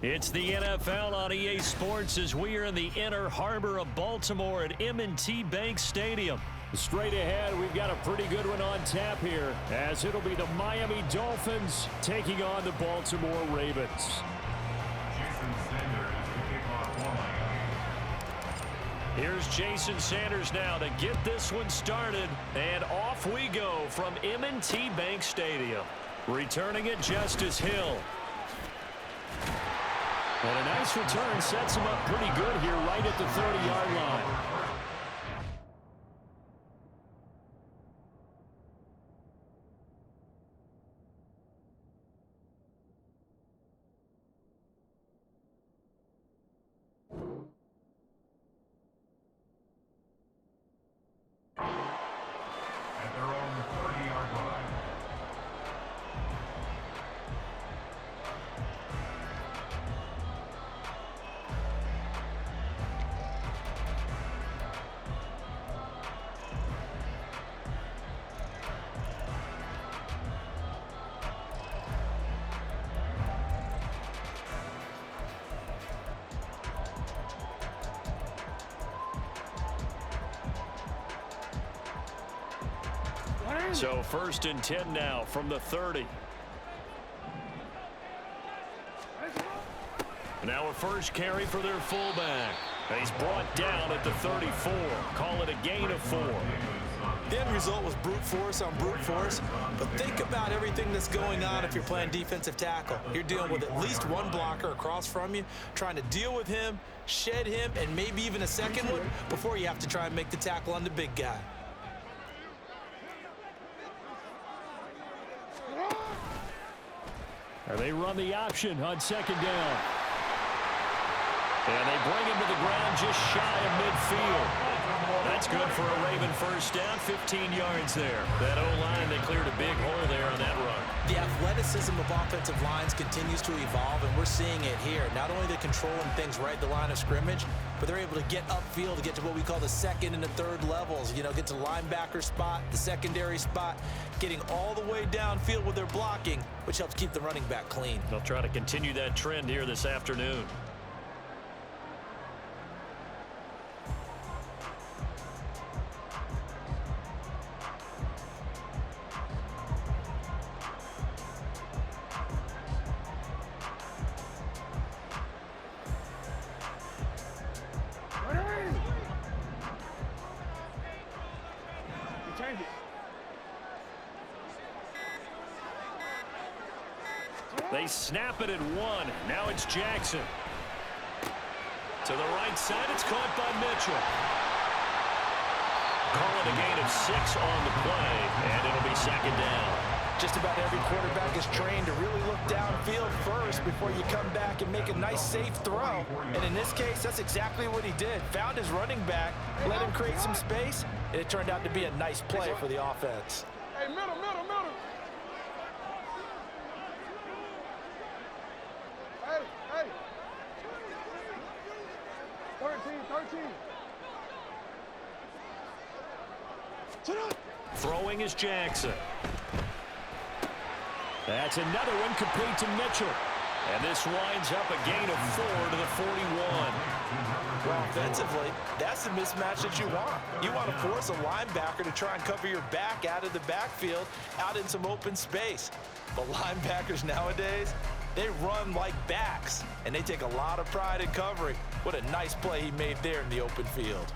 It's the NFL on EA Sports as we are in the inner harbor of Baltimore at M&T Bank Stadium. Straight ahead, we've got a pretty good one on tap here, as it'll be the Miami Dolphins taking on the Baltimore Ravens. Here's Jason Sanders now to get this one started, and off we go from M&T Bank Stadium. Returning it, Justice Hill. And a nice return sets him up pretty good here right at the 30-yard line. So 1st and 10 now from the 30. Now a first carry for their fullback. He's brought down at the 34. Call it a gain of 4. The end result was brute force on brute force, but think about everything that's going on if you're playing defensive tackle. You're dealing with at least one blocker across from you, trying to deal with him, shed him, and maybe even a second one before you have to try and make the tackle on the big guy. They run the option on 2nd down. And they bring him to the ground just shy of midfield. That's good for a Raven first down, 15 yards there. That O-line, they cleared a big hole there on that run. The athleticism of offensive lines continues to evolve, and we're seeing it here. Not only they're controlling things right at the line of scrimmage, but they're able to get upfield to get to what we call the 2nd and the 3rd levels. You know, get to the linebacker spot, the secondary spot, getting all the way downfield with their blocking, which helps keep the running back clean. They'll try to continue that trend here this afternoon. They snap it at 1. Now it's Jackson. To the right side, it's caught by Mitchell. Call it a gain of 6 on the play, and it'll be 2nd down. Just about every quarterback is trained to really look downfield first before you come back and make a nice, safe throw. And in this case, that's exactly what he did. Found his running back, let him create some space, and it turned out to be a nice play for the offense. Hey, middle. Hey. 13. Throwing is Jackson. That's another one complete to Mitchell. And this winds up a gain of 4 to the 41. Well, offensively, that's the mismatch that you want. You want to force a linebacker to try and cover your back out of the backfield, out in some open space. But linebackers nowadays, they run like backs, and they take a lot of pride in covering. What a nice play he made there in the open field.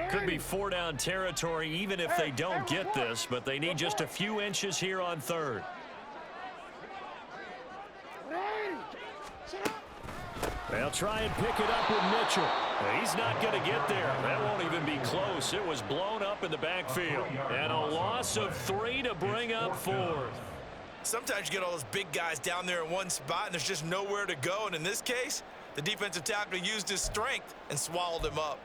Could be 4-down territory even if they don't get this, but they need just a few inches here on 3rd. They'll try and pick it up with Mitchell. He's not going to get there. That won't even be close. It was blown up in the backfield. And a loss of 3 to bring up 4. Sometimes you get all those big guys down there in one spot, and there's just nowhere to go. And in this case, the defensive tackle used his strength and swallowed him up.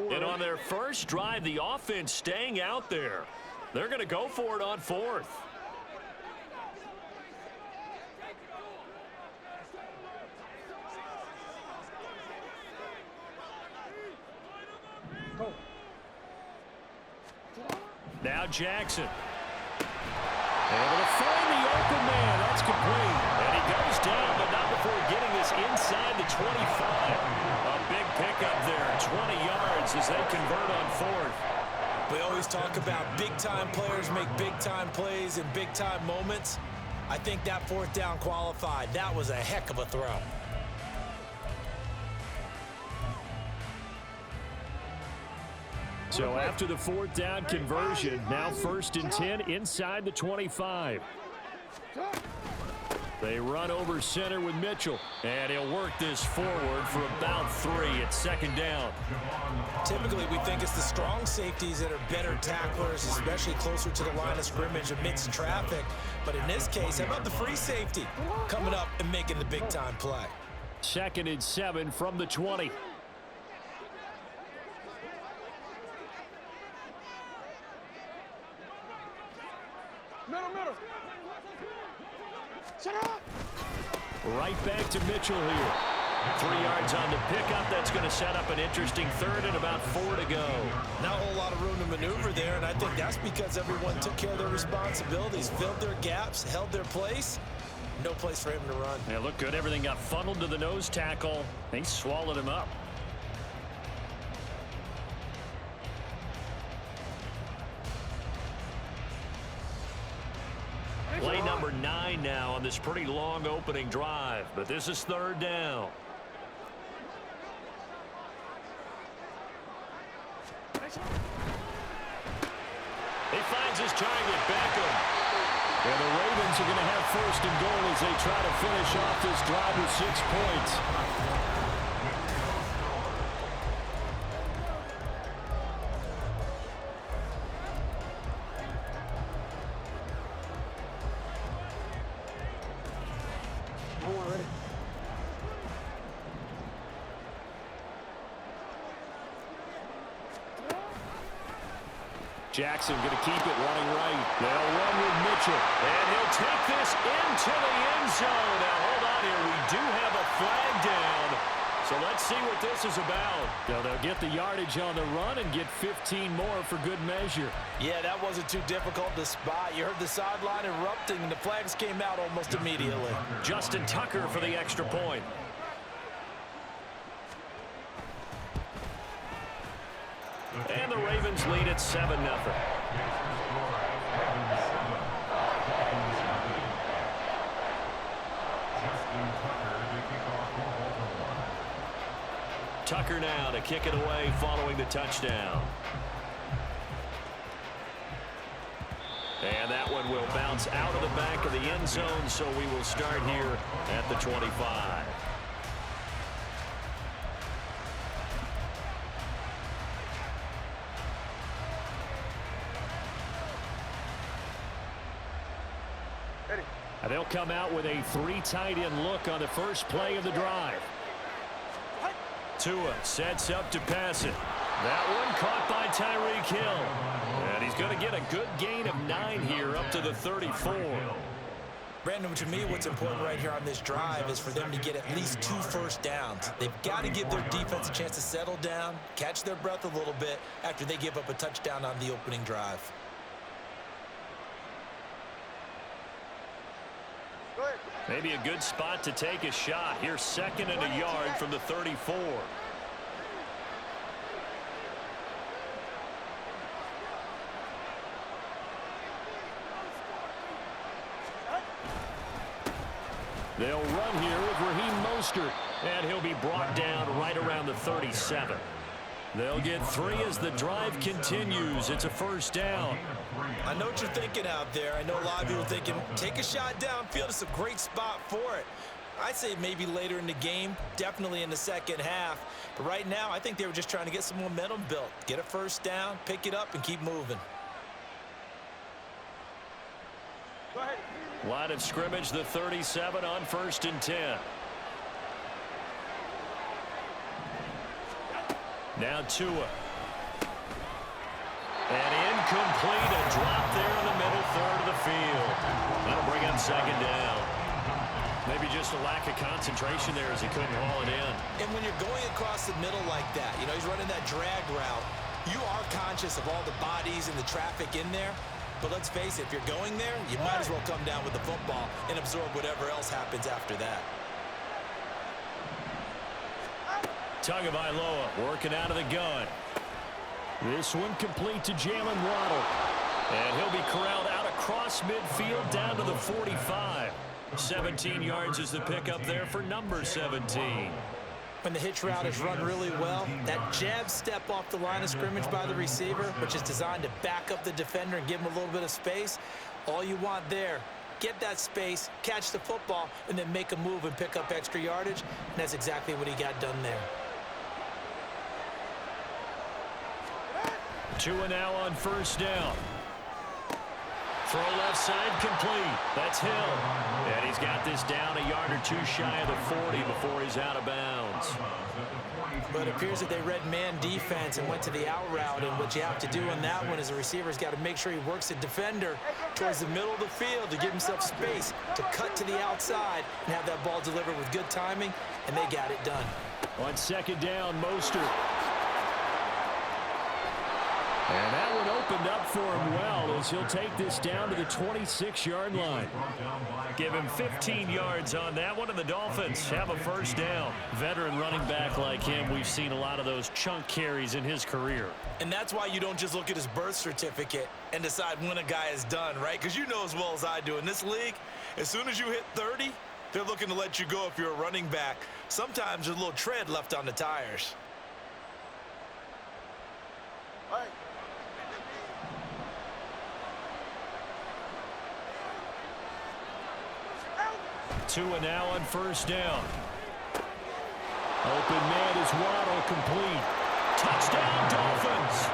And on their first drive, the offense staying out there. They're going to go for it on 4th. Now Jackson. Able to find the open man. That's complete. And he goes down, but not before getting this inside the 25. A big pickup there, 20 yards as they convert on fourth. We always talk about big-time players make big-time plays in big-time moments. I think that fourth down qualified. That was a heck of a throw. So after the fourth down conversion, now 1st and 10 inside the 25. They run over center with Mitchell, and he'll work this forward for about 3 at 2nd down. Typically, we think it's the strong safeties that are better tacklers, especially closer to the line of scrimmage amidst traffic. But in this case, how about the free safety coming up and making the big-time play? 2nd and 7 from the 20. Middle. Shut up! Right back to Mitchell here. 3 yards on the pickup. That's going to set up an interesting 3rd and about 4 to go. Not a whole lot of room to maneuver there, and I think that's because everyone took care of their responsibilities, filled their gaps, held their place. No place for him to run. Yeah, looked good. Everything got funneled to the nose tackle. They swallowed him up. Play number 9 now on this pretty long opening drive, but this is 3rd down. He finds his target, Beckham. And the Ravens are going to have 1st and goal as they try to finish off this drive with 6 points. Jackson going to keep it running right. They'll run with Mitchell. And he'll take this into the end zone. Now, hold on here. We do have a flag down. So let's see what this is about. Now, they'll get the yardage on the run and get 15 more for good measure. Yeah, that wasn't too difficult to spot. You heard the sideline erupting, and the flags came out almost immediately. Justin Tucker for the extra point. And the Ravens lead at 7-0. Tucker now to kick it away following the touchdown. And that one will bounce out of the back of the end zone, so we will start here at the 25. They'll come out with a 3 tight end look on the first play of the drive. Tua sets up to pass it. That one caught by Tyreek Hill. And he's going to get a good gain of 9 here up to the 34. Brandon, to me, what's important right here on this drive is for them to get at least 2 first downs. They've got to give their defense a chance to settle down, catch their breath a little bit after they give up a touchdown on the opening drive. Maybe a good spot to take a shot. Here's 2nd and a yard from the 34. They'll run here with Raheem Mostert, and he'll be brought down right around the 37. They'll get 3 as the drive continues. It's a 1st down. I know what you're thinking out there. I know a lot of you are thinking, take a shot downfield. It's a great spot for it. I'd say maybe later in the game, definitely in the second half. But right now, I think they were just trying to get some momentum built. Get a 1st down, pick it up, and keep moving. Go ahead. Line of scrimmage, the 37 on 1st and 10. Now Tua. And incomplete, a drop there in the middle 3rd of the field. That'll bring up 2nd down. Maybe just a lack of concentration there as he couldn't haul it in. And when you're going across the middle like that, you know, he's running that drag route, You are conscious of all the bodies and the traffic in there, but let's face it, if you're going there, you might as well come down with the football and absorb whatever else happens after that. Tagovailoa working out of the gun. This one complete to Jalen Waddle. And he'll be corralled out across midfield down to the 45. 17 yards is the pickup there for number 17. When the hitch route is run really well, that jab step off the line of scrimmage by the receiver, which is designed to back up the defender and give him a little bit of space, all you want there, get that space, catch the football, and then make a move and pick up extra yardage, and that's exactly what he got done there. Tua now on first down. Throw left side complete. That's Hill. And he's got this down a yard or two shy of the 40 before he's out of bounds. But it appears that they read man defense and went to the out route. And what you have to do on that one is the receiver's got to make sure he works the defender towards the middle of the field to give himself space to cut to the outside and have that ball delivered with good timing, and they got it done. On second down, Mostert. And that one opened up for him well as he'll take this down to the 26-yard line. Give him 15 yards on that one, and the Dolphins have a first down. Veteran running back like him, we've seen a lot of those chunk carries in his career. And that's why you don't just look at his birth certificate and decide when a guy is done, right? Because you know as well as I do, in this league, as soon as you hit 30, they're looking to let you go if you're a running back. Sometimes there's a little tread left on the tires. All right. Tua now on first down. Open man is Waddle, complete. Touchdown Dolphins.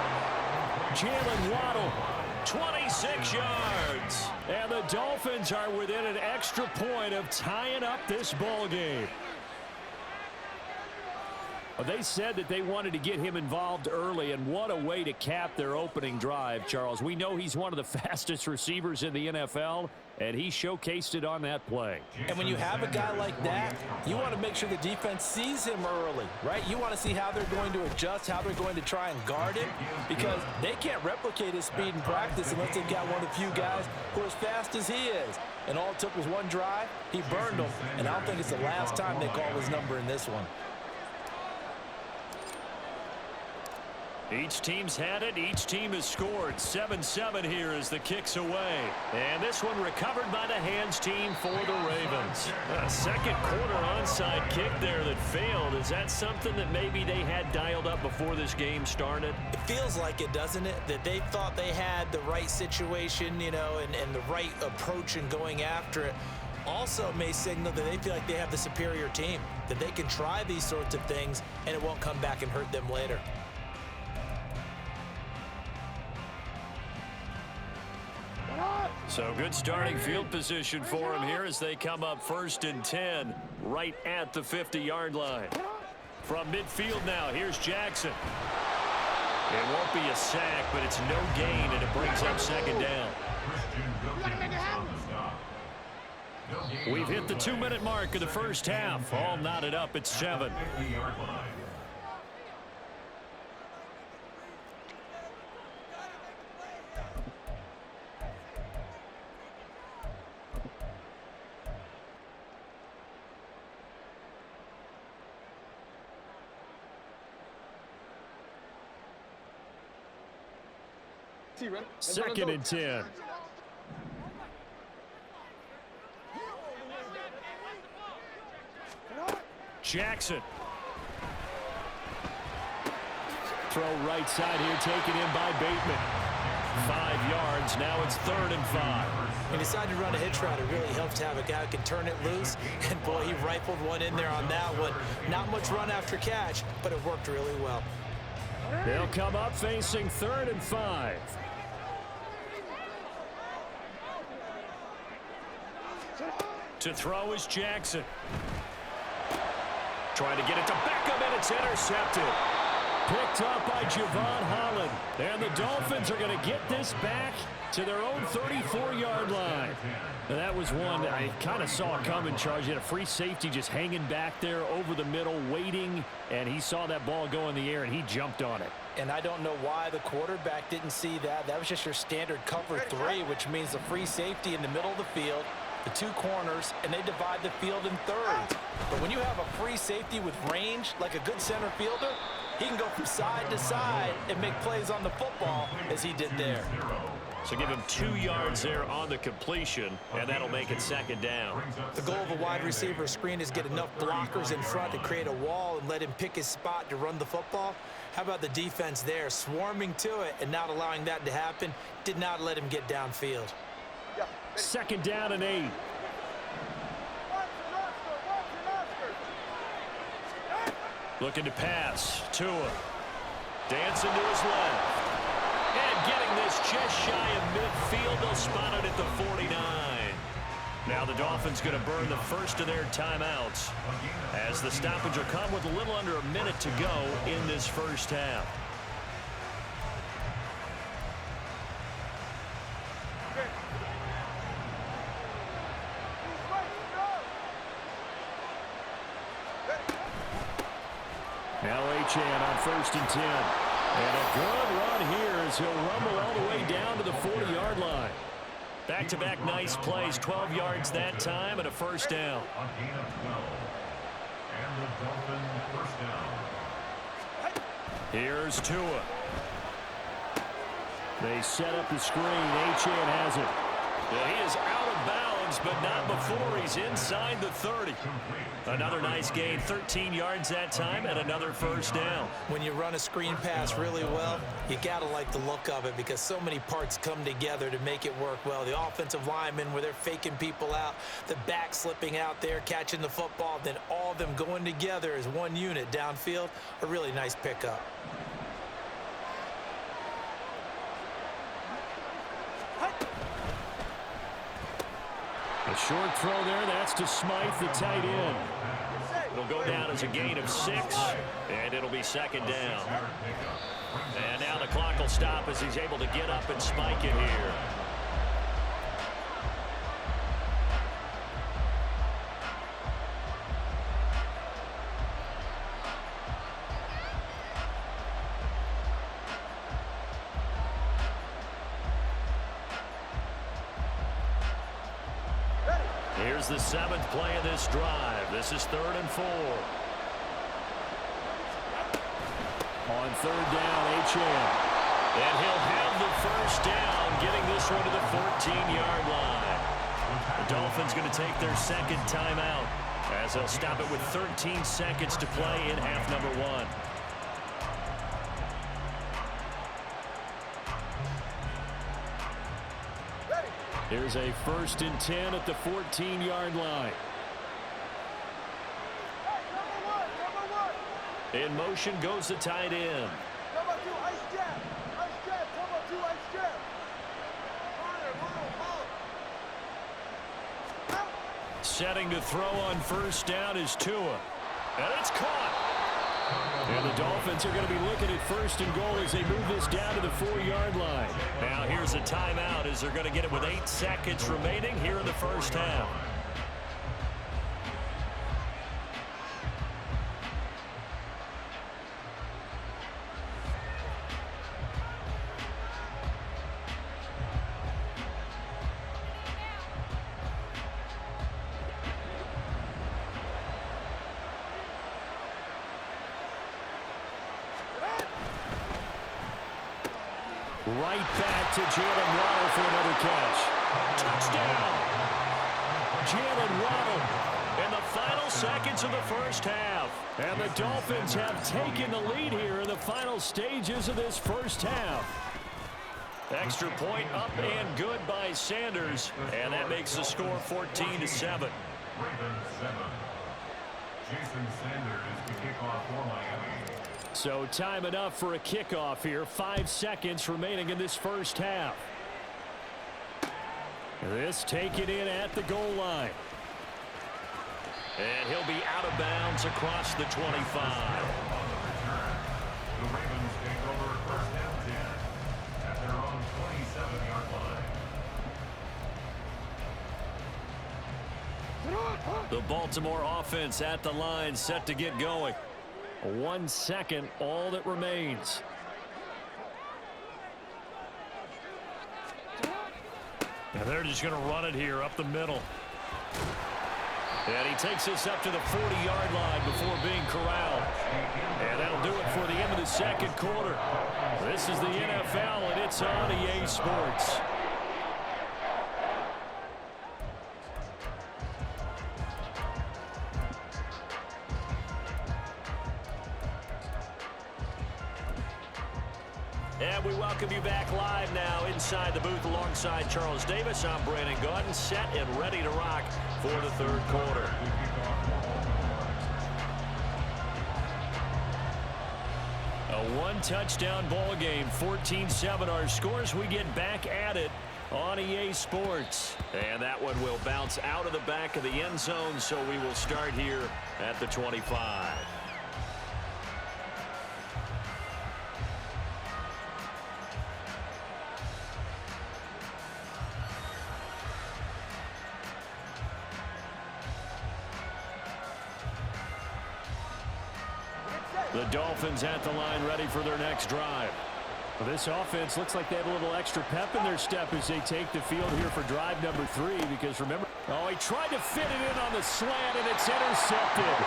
Jalen Waddle, 26 yards. And the Dolphins are within an extra point of tying up this ball game. They said that they wanted to get him involved early, and what a way to cap their opening drive, Charles. We know he's one of the fastest receivers in the NFL, and he showcased it on that play. And when you have a guy like that, you want to make sure the defense sees him early, right? You want to see how they're going to adjust, how they're going to try and guard him, because they can't replicate his speed in practice unless they've got one of the few guys who are as fast as he is. And all it took was one drive. He burned them, and I don't think it's the last time they call his number in this one. Each team's had it. Each team has scored. 7-7 here as the kick's away. And this one recovered by the hands team for the Ravens. A second quarter onside kick there that failed. Is that something that maybe they had dialed up before this game started? It feels like it, doesn't it? That they thought they had the right situation, you know, and the right approach in going after it. Also may signal that they feel like they have the superior team, that they can try these sorts of things and it won't come back and hurt them later. So good starting field position for him here as they come up 1st and 10 right at the 50-yard line. From midfield now, here's Jackson. It won't be a sack, but it's no gain, and it brings up second down. We've hit the 2-minute mark of the first half. All knotted up at 7. Second and 10. Jackson. Throw right side here, taken in by Bateman. 5 yards. Now it's 3rd and 5. When you decide to run a hitch route, it really helps to have a guy who can turn it loose. And, boy, he rifled one in there on that one. Not much run after catch, but it worked really well. They'll come up facing 3rd and 5. To throw is Jackson. Trying to get it to Beckham, and it's intercepted. picked up by Javon Holland. And the Dolphins are going to get this back to their own 34-yard line. Now, that was one that I kind of saw coming, Charge. He had a free safety just hanging back there over the middle, waiting, and he saw that ball go in the air, and he jumped on it. And I don't know why the quarterback didn't see that. That was just your standard cover 3, which means the free safety in the middle of the field, the 2 corners, and they divide the field in thirds. But when you have a free safety with range, like a good center fielder, he can go from side to side and make plays on the football as he did there. So give him 2 yards there on the completion, and that'll make it second down. The goal of a wide receiver screen is get enough blockers in front to create a wall and let him pick his spot to run the football. How about the defense there, swarming to it and not allowing that to happen? Did not let him get downfield. Second down and 8. Looking to pass. Tua. Dancing to his left. And getting this just shy of midfield. They'll spot it at the 49. Now the Dolphins going to burn the first of their timeouts as the stoppage will come with a little under a minute to go in this first half. Now Achane on 1st and 10. And a good run here as he'll rumble all the way down to the 40-yard line. Back-to-back nice plays, 12 yards that time and a first down. Here's Tua. They set up the screen. Achane has it. He is out of bounds, but not before he's inside the 30. Another nice gain, 13 yards that time, and another first down. When you run a screen pass really well, you got to like the look of it because so many parts come together to make it work well. The offensive linemen, where they're faking people out, the back slipping out there, catching the football, then all of them going together as one unit downfield, a really nice pickup. A short throw there, that's to Smythe, the tight end. It'll go down as a gain of 6, and it'll be second down. And now the clock will stop as he's able to get up and spike it here. Here's the 7th play of this drive. This is 3rd and 4. On 3rd down, Achane. And he'll have the first down, getting this one to the 14-yard line. The Dolphins going to take their second timeout as they'll stop it with 13 seconds to play in half number 1. Here's a 1st and 10 at the 14-yard line. In motion goes the tight end. Setting to throw on 1st down is Tua. And it's caught. And the Dolphins are going to be looking at 1st and goal as they move this down to the 4-yard line. Now here's a timeout as they're going to get it with 8 seconds remaining here in the first half. Right back to Jalen Waddle for another catch. Touchdown! Jalen Waddle in the final seconds of the first half. And the Dolphins have taken the lead here in the final stages of this first half. Extra point up and good by Sanders. And that makes the score 14-7. Jason Sanders to kick off for Miami. So time enough for a kickoff here. 5 seconds remaining in this first half. This taken in at the goal line. And he'll be out of bounds across the 25. The Ravens take over first and 10 at their own 27-yard line. The Baltimore offense at the line, set to get going. 1 second, all that remains. And they're just going to run it here up the middle. And he takes this up to the 40-yard line before being corralled. And that'll do it for the end of the second quarter. This is the NFL, and it's on EA Sports. And we welcome you back live now inside the booth alongside Charles Davis. I'm Brandon Gaudin, set and ready to rock for the third quarter. A one-touchdown ball game, 14-7 our scores. We get back at it on EA Sports. And that one will bounce out of the back of the end zone, so we will start here at the 25. The Dolphins at the line, ready for their next drive. Well, this offense looks like they have a little extra pep in their step as they take the field here for drive number 3. Because remember, he tried to fit it in on the slant, and it's intercepted.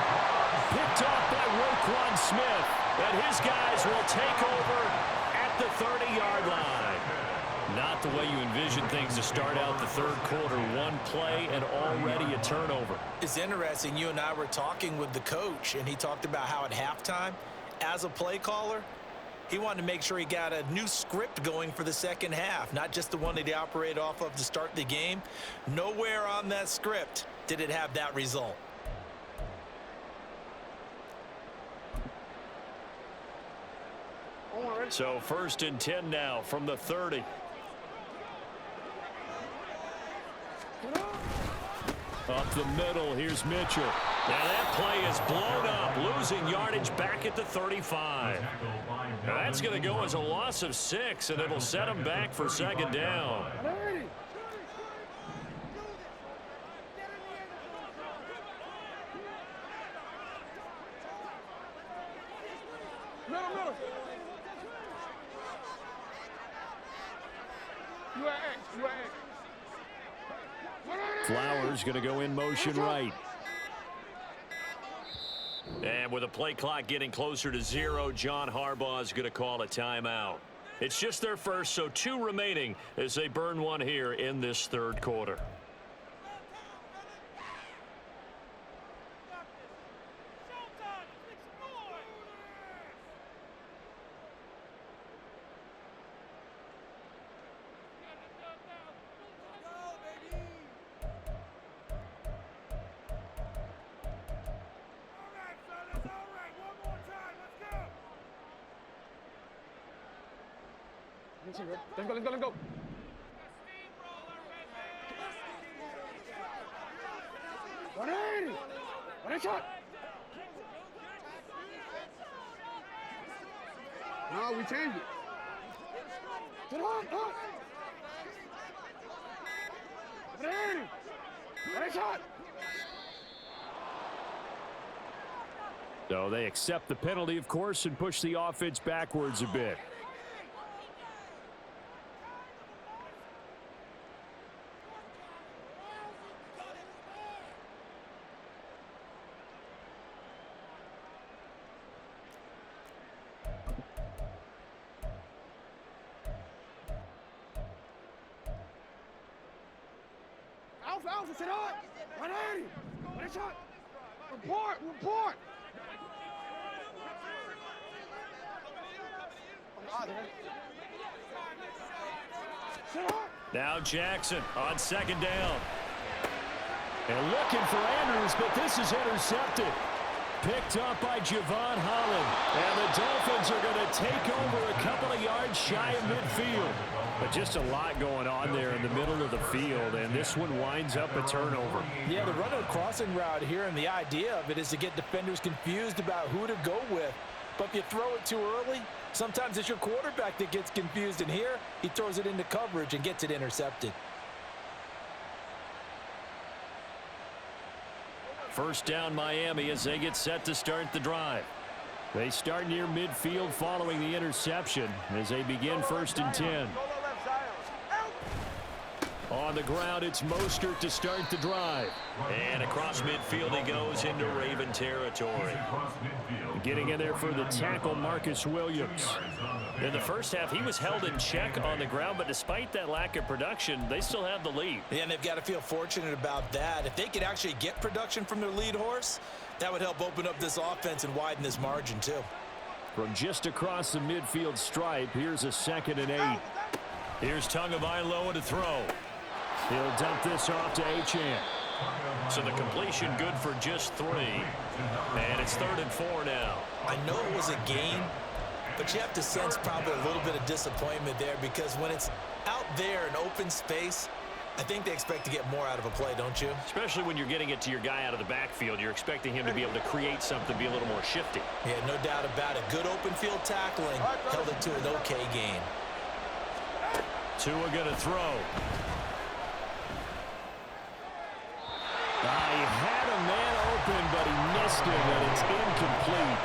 Picked off by Roquan Smith. And his guys will take over at the 30-yard line. Not the way you envision things to start out the third quarter. One play and already a turnover. It's interesting. You and I were talking with the coach, and he talked about how at halftime, as a play caller, he wanted to make sure he got a new script going for the second half, not just the one that he operated off of to start the game. Nowhere on that script did it have that result. So 1st and 10 now from the 30. Up the middle, here's Mitchell. Now that play is blown up, losing yardage back at the 35. Now that's going to go as a loss of 6, and it'll set him back for second down. Flowers going to go in motion right. And with the play clock getting closer to 0, John Harbaugh is going to call a timeout. It's just their first, so 2 remaining as they burn one here in this third quarter. Let's go. Shot. No, we changed it. Get on. Shot. So they accept the penalty, of course, and push the offense backwards a bit. Alpha, sit on. 180. Shot. Report. Now Jackson on second down. And looking for Andrews, but this is intercepted. Picked up by Javon Holland. And the Dolphins are going to take over a couple of yards shy of midfield. But just a lot going on there in the middle of the field, and this one winds up a turnover. Yeah, the run of the crossing route here, and the idea of it is to get defenders confused about who to go with. But if you throw it too early, sometimes it's your quarterback that gets confused. And here, he throws it into coverage and gets it intercepted. First down Miami as they get set to start the drive. They start near midfield following the interception as they begin 1st and 10. On the ground, it's Mostert to start the drive. And across midfield he goes into Raven territory. Getting in there for the tackle, Marcus Williams. In the first half, he was held in check on the ground, but despite that lack of production, they still have the lead. Yeah, and they've got to feel fortunate about that. If they could actually get production from their lead horse, that would help open up this offense and widen this margin too. From just across the midfield stripe, here's a 2nd and 8. Here's Tagovailoa to throw. He'll dump this off to Achane. So the completion good for just 3. And it's 3rd and 4 now. I know it was a gain, but you have to sense probably a little bit of disappointment there because when it's out there in open space, I think they expect to get more out of a play, don't you? Especially when you're getting it to your guy out of the backfield. You're expecting him to be able to create something, be a little more shifty. Yeah, no doubt about it. Good open field tackling. Held it to an okay gain. Tua going to throw. He had a man open, but he missed it, and it's incomplete.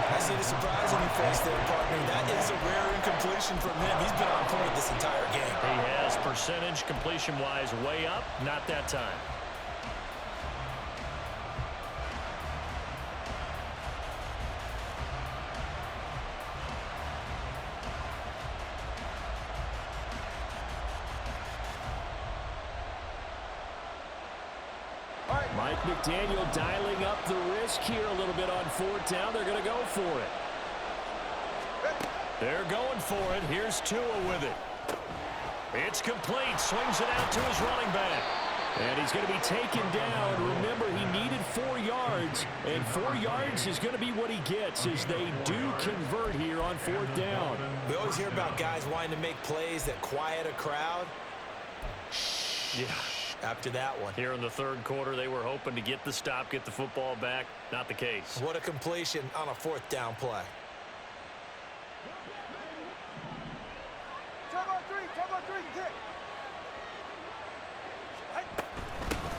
I see the surprise in your face there, partner. That is a rare incompletion from him. He's been on point this entire game. He has percentage completion-wise way up, not that time. Mike McDaniel dialing up the risk here a little bit on 4th down. They're going to go for it. They're going for it. Here's Tua with it. It's complete. Swings it out to his running back. And he's going to be taken down. Remember, he needed 4 yards. And 4 yards is going to be what he gets as they do convert here on 4th down. We always hear about guys wanting to make plays that quiet a crowd. Yeah. After that one. Here in the 3rd quarter, they were hoping to get the stop, get the football back. Not the case. What a completion on a 4th down play.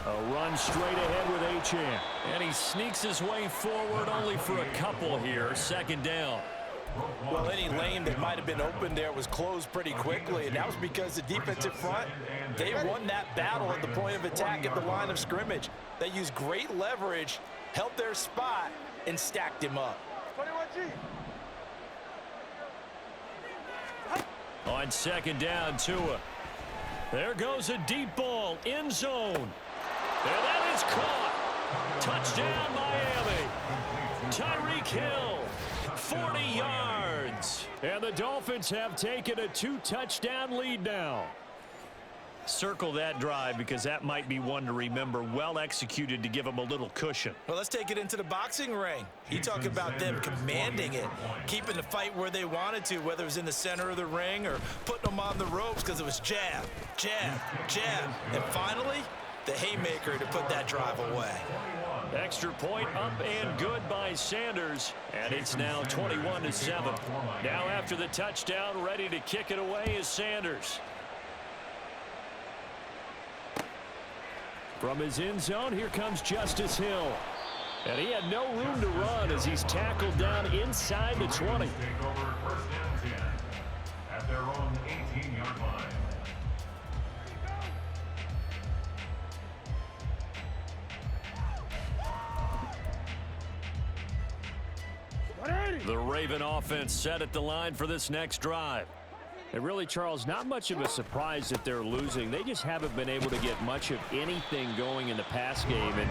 A run straight ahead with Achane. And he sneaks his way forward only for a couple here. 2nd down. Well, any lane that might have been open there was closed pretty quickly, and that was because the defensive front, they won that battle at the point of attack at the line of scrimmage. They used great leverage, held their spot, and stacked him up. On 2nd down, Tua. There goes a deep ball, end zone. And that is caught. Touchdown, Miami. Tyreek Hill. 40 yards. And the Dolphins have taken a 2-touchdown lead now. Circle that drive because that might be one to remember. Well executed to give them a little cushion. Well, let's take it into the boxing ring. You talk about them commanding it, keeping the fight where they wanted to, whether it was in the center of the ring or putting them on the ropes because it was jab, jab, jab. And finally, the haymaker to put that drive away. Extra point up and good by Sanders. And it's now 21-7. Now after the touchdown, ready to kick it away is Sanders. From his end zone, here comes Justice Hill. And he had no room to run as he's tackled down inside the 20. Take over 1st and 10 at their own 18-yard line. The Raven offense set at the line for this next drive. And really, Charles, not much of a surprise that they're losing. They just haven't been able to get much of anything going in the pass game. And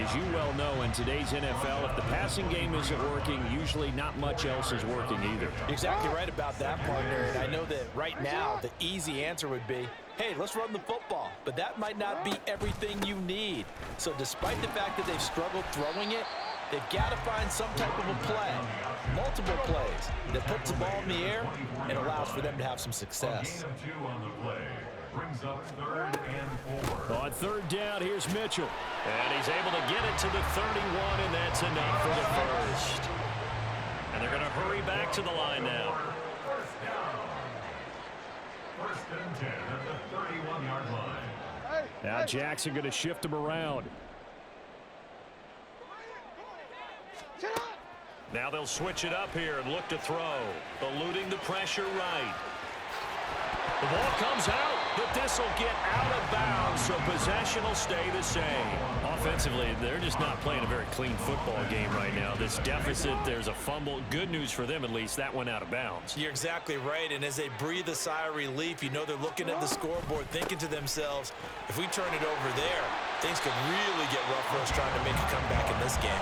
as you well know, in today's NFL, if the passing game isn't working, usually not much else is working either. You're exactly right about that, partner. And I know that right now the easy answer would be, hey, let's run the football. But that might not be everything you need. So despite the fact that they've struggled throwing it, they've got to find some type of a play, multiple plays, that puts the ball in the air and allows for them to have some success. A gain of 2 on the play brings up 3rd and 4. On 3rd down, here's Mitchell. And he's able to get it to the 31, and that's enough for the first. And they're going to hurry back to the line now. First down. First and 10 at the 31-yard line. Now Jackson going to shift him around. Now they'll switch it up here and look to throw. Eluding the pressure right. The ball comes out, but this will get out of bounds, so possession will stay the same. Offensively, they're just not playing a very clean football game right now. This deficit, there's a fumble. Good news for them, at least. That went out of bounds. You're exactly right, and as they breathe a sigh of relief, you know they're looking at the scoreboard, thinking to themselves, if we turn it over there, things could really get rough for us trying to make a comeback in this game.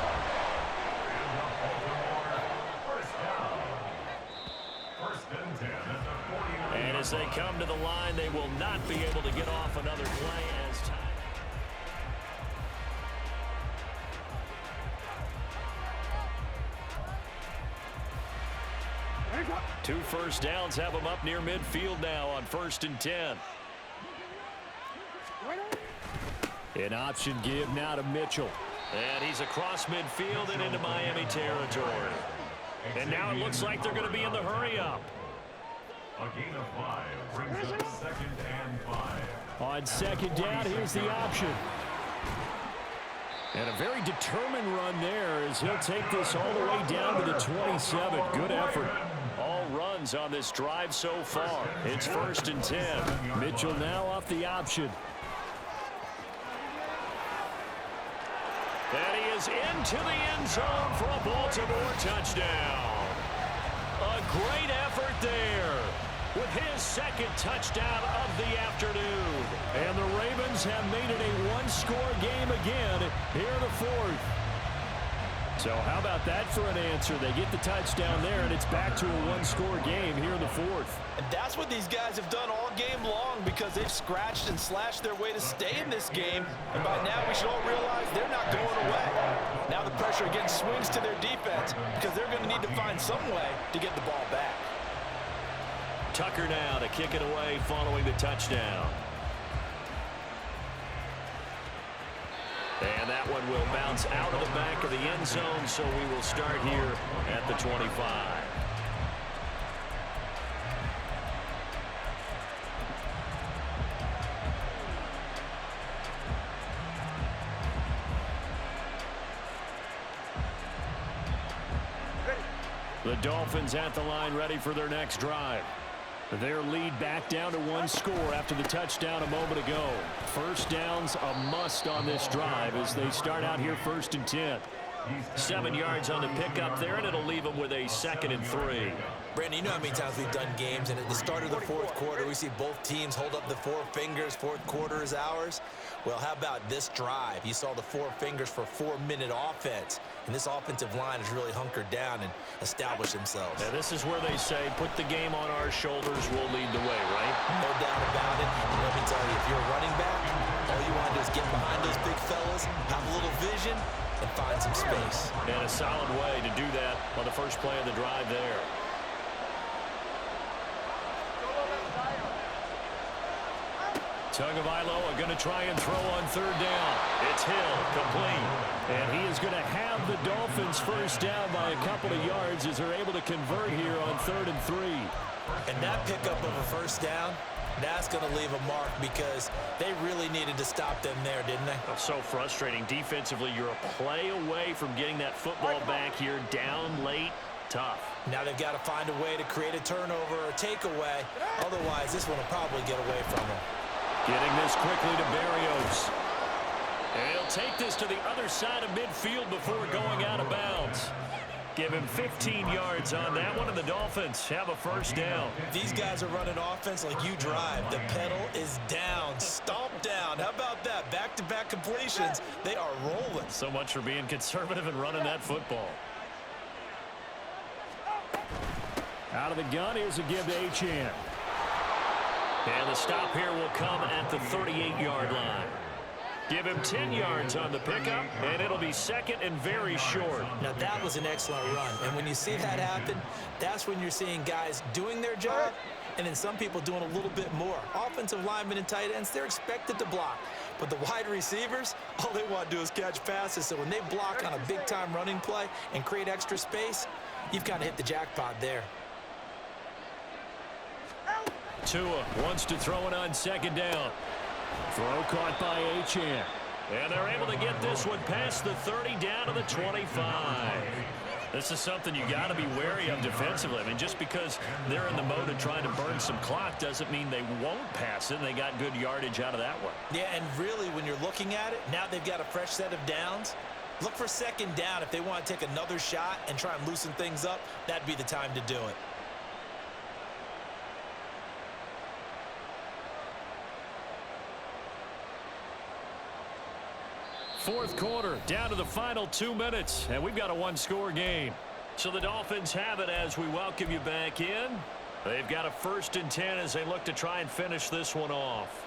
And as they come to the line, they will not be able to get off another play as time. 2 first downs have them up near midfield now on 1st and 10. An option give now to Mitchell. And he's across midfield and into Miami territory. And now it looks like they're going to be in the hurry-up. A gain of 5 brings up 2nd and 5. On 2nd down, here's the option. And a very determined run there as he'll take this all the way down to the 27. Good effort. All runs on this drive so far. It's 1st and 10. Mitchell now off the option. And he is into the end zone for a Baltimore touchdown. A great effort there with his 2nd touchdown of the afternoon. And the Ravens have made it a one-score game again here in the 4th. So how about that for an answer? They get the touchdown there, and it's back to a one-score game here in the 4th. And that's what these guys have done all game long because they've scratched and slashed their way to stay in this game. And by now, we should all realize they're not going away. Now the pressure again swings to their defense because they're going to need to find some way to get the ball back. Tucker now to kick it away following the touchdown. And that one will bounce out of the back of the end zone, so we will start here at the 25. The Dolphins at the line ready for their next drive. Their lead back down to 1 score after the touchdown a moment ago. First down's a must on this drive as they start out here 1st and 10. 7 yards on the pickup there, and it'll leave them with a 2nd and 3. Brandon, you know how many times we've done games, and at the start of the 4th quarter, we see both teams hold up the 4 fingers, 4th quarter is ours. Well, how about this drive? You saw the 4 fingers for 4-minute offense, and this offensive line has really hunkered down and established themselves. Now, this is where they say, put the game on our shoulders, we'll lead the way, right? No doubt about it. And let me tell you, if you're a running back, all you want to do is get behind those big fellas, have a little vision, and find some space. And a solid way to do that on the first play of the drive there. Tagovailoa going to try and throw on 3rd down. It's Hill, complete. And he is going to have the Dolphins first down by a couple of yards as they're able to convert here on 3rd and 3. And that pickup of a first down, that's going to leave a mark because they really needed to stop them there, didn't they? That's so frustrating. Defensively, you're a play away from getting that football back here. Down late, tough. Now they've got to find a way to create a turnover or takeaway. Otherwise, this one will probably get away from them. Getting this quickly to Berrios. And he'll take this to the other side of midfield before going out of bounds. Give him 15 yards on that one, and the Dolphins have a first down. These guys are running offense like you drive. The pedal is down, stomp down. How about that? Back-to-back completions. They are rolling. So much for being conservative and running that football. Out of the gun, here's a give to Achane. And the stop here will come at the 38-yard line. Give him 10 yards on the pickup, and it'll be 2nd and very short. Now, that was an excellent run. And when you see that happen, that's when you're seeing guys doing their job and then some people doing a little bit more. Offensive linemen and tight ends, they're expected to block. But the wide receivers, all they want to do is catch passes. So when they block on a big-time running play and create extra space, you've kind of hit the jackpot there. Tua wants to throw it on second down. Throw caught by Achane. And they're able to get this one past the 30 down to the 25. This is something you got to be wary of defensively. I mean, just because they're in the mode of trying to burn some clock doesn't mean they won't pass it. They got good yardage out of that one. Yeah, and really, when you're looking at it, now they've got a fresh set of downs. Look for second down. If they want to take another shot and try and loosen things up, that'd be the time to do it. Fourth quarter, down to the final 2 minutes, and we've got a one-score game. So the Dolphins have it as we welcome you back in. They've got a 1st and 10 as they look to try and finish this one off.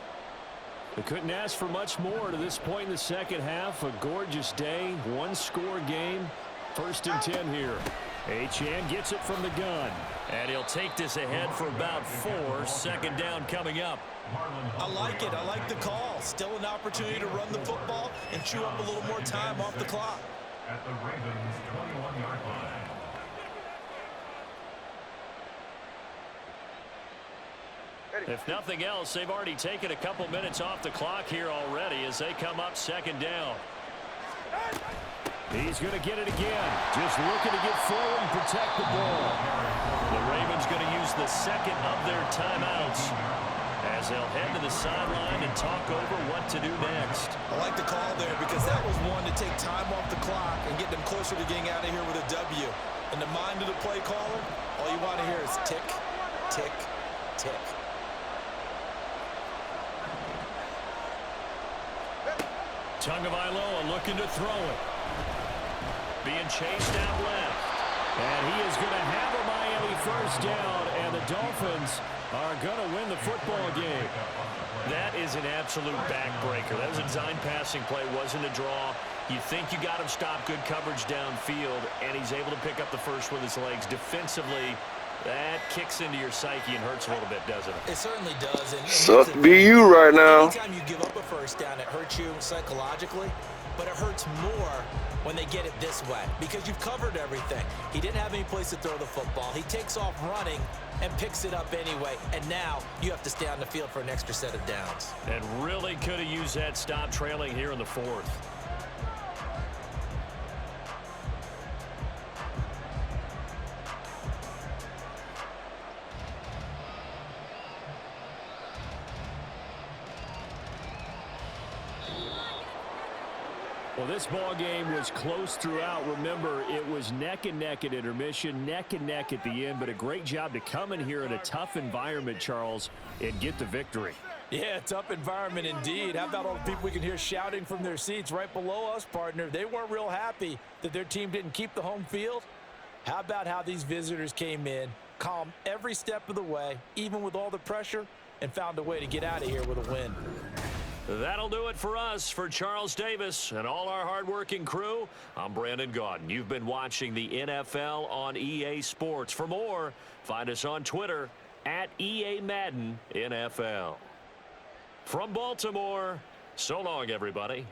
They couldn't ask for much more to this point in the second half. A gorgeous day, one-score game. 1st and 10 here. Achane gets it from the gun, and he'll take this ahead for about 4. 2nd down coming up. I like it. I like the call. Still an opportunity to run the football and chew up a little more time off the clock. At the Ravens' 21-yard line. If nothing else, they've already taken a couple minutes off the clock here already as they come up 2nd down. He's going to get it again. Just looking to get forward and protect the ball. The Ravens going to use the 2nd of their timeouts as they'll head to the sideline and talk over what to do next. I like the call there because that was one to take time off the clock and get them closer to getting out of here with a W. In the mind of the play caller, all you want to hear is tick, tick, tick. Tagovailoa looking to throw it. Being chased out left. And he is going to have a Miami 1st down, and the Dolphins are going to win the football game. That is an absolute backbreaker. That was a design passing play, wasn't a draw. You think you got him stopped, good coverage downfield, and he's able to pick up the first with his legs. Defensively, that kicks into your psyche and hurts a little bit, doesn't it? It certainly does. And Suck be you right now. anytime you give up a 1st down, it hurts you psychologically, but it hurts more when they get it this way because you've covered everything. He didn't have any place to throw the football. He takes off running and picks it up anyway, and now you have to stay on the field for an extra set of downs. And really could have used that stop trailing here in the 4th. Well, this ball game was close throughout. Remember, it was neck and neck at intermission, neck and neck at the end, but a great job to come in here in a tough environment, Charles, and get the victory. Yeah, tough environment indeed. How about all the people we can hear shouting from their seats right below us, partner? They weren't real happy that their team didn't keep the home field. How about how these visitors came in, calm every step of the way, even with all the pressure, and found a way to get out of here with a win. That'll do it for us. For Charles Davis and all our hardworking crew, I'm Brandon Gaudin. You've been watching the NFL on EA Sports. For more, find us on Twitter at EA Madden NFL. From Baltimore, so long, everybody.